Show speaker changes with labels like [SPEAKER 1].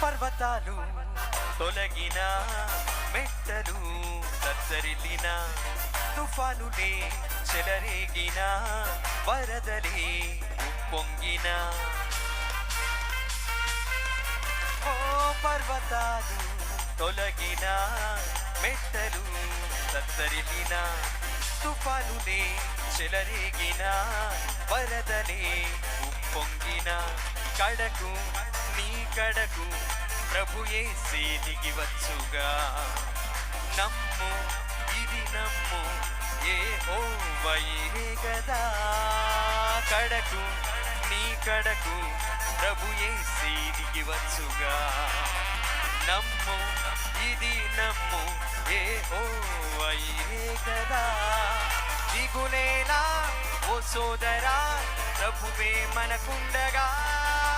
[SPEAKER 1] పర్వతాలు తొలగిన, మెట్టలు దద్దరిల్లిన, తుఫానులే చెలరేగిన, వరదలే ఉప్పొంగిన. ఓ పర్వతాలు తొలగిన, మెట్టలు దద్దరిల్లిన, తుఫానులే చెలరేగిన, వరదలే ఉప్పొంగిన. కడకు నీ కడకు ప్రభు యేసే దిగి వచ్చుగా. నమ్ము ఇది నమ్ము, యెహోవా ఈయనే గదా. కడకు నీ కడకు ప్రభు యేసే దిగి వచ్చుగా. నమ్ము ఇది నమ్ము, యెహోవా ఈయనే గదా. దిగులేలా ఓ సోదరా, ప్రభువే మనకుండగా.